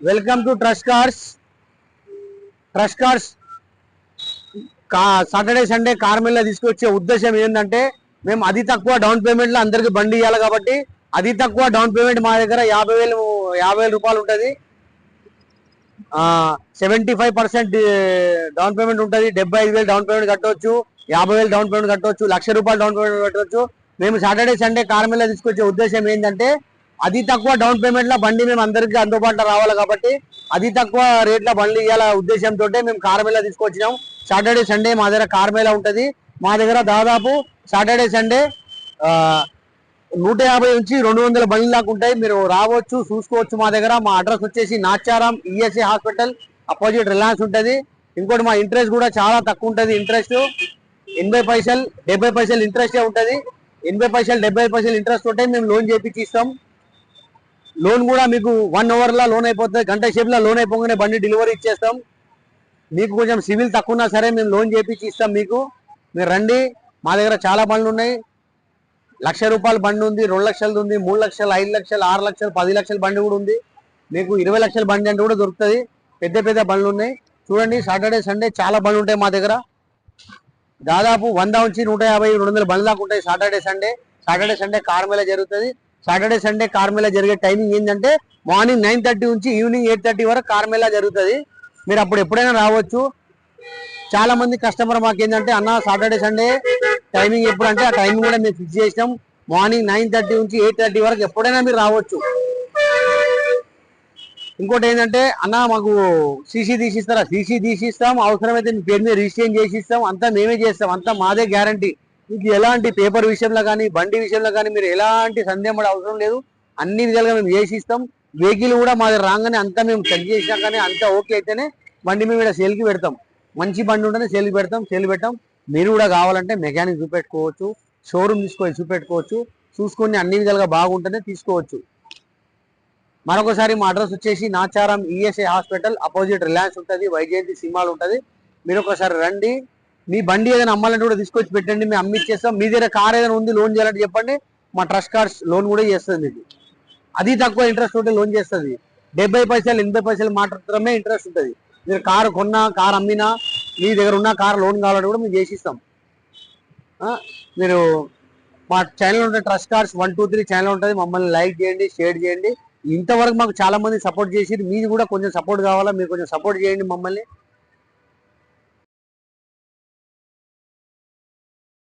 Welcome to trust cars. Trust cars Saturday Sunday car మీద తీసుకొచ్చే ఉద్దేశం ఏంటంటే, మేము అతి తక్కువ డౌన్ పేమెంట్ లో అందరికి బండి ఇవ్వాలి కాబట్టి అతి తక్కువ డౌన్ పేమెంట్ మా దగ్గర 50,000 రూపాయలు ఉంటుంది. 75% డౌన్ పేమెంట్ ఉంటుంది. 75,000 డౌన్ పేమెంట్ కట్టవచ్చు, 50,000 డౌన్ పేమెంట్ కట్టవచ్చు, ₹1,00,000 డౌన్ పేమెంట్ కట్టవచ్చు. మేము సాటర్డే సండే కార్ మీద తీసుకొచ్చే ఉద్దేశం ఏంటంటే, అతి తక్కువ డౌన్ పేమెంట్ లో బండి మేము అందరికి అందుబాటులో రావాలి కాబట్టి అతి తక్కువ రేట్ లో బండ్లు ఇవ్వాల ఉద్దేశంతో మేము కార్ మేళా తీసుకొచ్చినాం. సాటర్డే సండే మా దగ్గర కార్ మేళా ఉంటది. మా దగ్గర దాదాపు సాటర్డే సండే 150 నుంచి 200 బండ్లు దాకా ఉంటాయి. మీరు రావచ్చు, చూసుకోవచ్చు. మా దగ్గర మా అడ్రస్ వచ్చేసి Nacharam ESI hospital opposite Reliance ఉంటది. ఇంకోటి మా ఇంట్రెస్ట్ కూడా చాలా తక్కువ ఉంటది. ఇంట్రెస్ట్ 80 పైసలు 70 పైసలు ఇంట్రెస్ట్ ఉంటది. 80 పైసలు 70 పైసలు ఇంట్రెస్ట్ ఉంటాయి. మేము లోన్ చేపించి ఇస్తాం. లోన్ కూడా మీకు 1 అవర్ లో లోన్ అయిపోతుంది. గంట సేపులో లోన్ అయిపోగానే బండి డెలివరీ ఇచ్చేస్తాం. మీకు కొంచెం సివిల్ తక్కువ ఉన్నా సరే మేము లోన్ చేపించి ఇస్తాం. మీరు రండి. మా దగ్గర చాలా బండ్లు ఉన్నాయి. ₹1,00,000 బండి ఉంది, 2 లక్షలది ఉంది, 3 లక్షలు, 5 లక్షలు, 6 లక్షలు, 10 లక్షల బండి కూడా ఉంది. మీకు 20 లక్షల బండి అంటే కూడా దొరుకుతుంది. పెద్ద పెద్ద బండ్లు ఉన్నాయి. చూడండి, సాటర్డే సండే చాలా బండ్లు ఉంటాయి మా దగ్గర. దాదాపు 100 నుంచి 150, 200 బండ్లు దాకా ఉంటాయి సాటర్డే సండే కార్ మేళా జరుగుతుంది. సాటర్డే సండే కార్ మేళా జరిగే టైమింగ్ ఏంటంటే, మార్నింగ్ 9:30 నుంచి ఈవినింగ్ 8:30 వరకు కార్ మేళా జరుగుతుంది. మీరు అప్పుడు ఎప్పుడైనా రావచ్చు. చాలా మంది కస్టమర్ మాకేంటంటే, అన్న సాటర్డే సండే టైమింగ్ ఎప్పుడు అంటే, ఆ టైమింగ్ కూడా మేము ఫిక్స్ చేసినాం. మార్నింగ్ 9:30 నుంచి 8:30 వరకు ఎప్పుడైనా మీరు రావచ్చు. ఇంకోటి ఏంటంటే, అన్న మాకు సీసీ తీసిస్తారా? సీసీ తీసిస్తాం. అవసరమైతే మీ పేరు మీద రిజిస్ట్రేషన్ చేసి ఇస్తాం. అంతా మేమే చేస్తాం. అంతా మాదే గ్యారంటీ. మీకు ఎలాంటి పేపర్ విషయంలో కానీ, బండి విషయంలో కానీ మీరు ఎలాంటి సందేహం పడే అవసరం లేదు. అన్ని విధాలుగా మేము చేసి ఇస్తాం. వెహికల్ కూడా మాది రాగానే అంతా మేము చెక్ చేసినా కానీ అంతా ఓకే అయితేనే బండి మేము ఇక్కడ సేల్కి పెడతాం. మంచి బండి ఉంటేనే సేల్కి పెట్టాం. మీరు కూడా కావాలంటే మెకానిక్ చూపెట్టుకోవచ్చు, షోరూమ్ తీసుకొని చూపెట్టుకోవచ్చు. చూసుకొని అన్ని విధాలుగా బాగుంటేనే తీసుకోవచ్చు. మరొకసారి మా అడ్రస్ వచ్చేసి Nacharam ESI hospital opposite Reliance ఉంటుంది, వైజయంతి సినిమాలు ఉంటుంది. మీరు ఒకసారి రండి. మీ బండి ఏదైనా అమ్మాలంటే కూడా తీసుకొచ్చి పెట్టండి, మేము అమ్మిచ్చేస్తాం. మీ దగ్గర కార్ ఏదైనా ఉంది లోన్ చేయాలంటే చెప్పండి, మా ట్రస్ట్ కార్స్ లోన్ కూడా చేస్తుంది. మీకు అది తక్కువ ఇంట్రెస్ట్ ఉంటే లోన్ చేస్తుంది. 70 పైసలు 80 పైసలు మాత్రమే ఇంట్రెస్ట్ ఉంటుంది. మీరు కారు కొన్నా, కారు అమ్మినా, మీ దగ్గర ఉన్న కారు లోన్ కావాలంటే కూడా మేము చేసిస్తాం. మీరు మా ఛానల్ ఉంటుంది, ట్రస్ట్ కార్స్ 123 ఛానల్ ఉంటుంది. మమ్మల్ని లైక్ చేయండి, షేర్ చేయండి. ఇంతవరకు మాకు చాలా మంది సపోర్ట్ చేసి, మీది కూడా కొంచెం సపోర్ట్ కావాలా, మీరు కొంచెం సపోర్ట్ చేయండి మమ్మల్ని.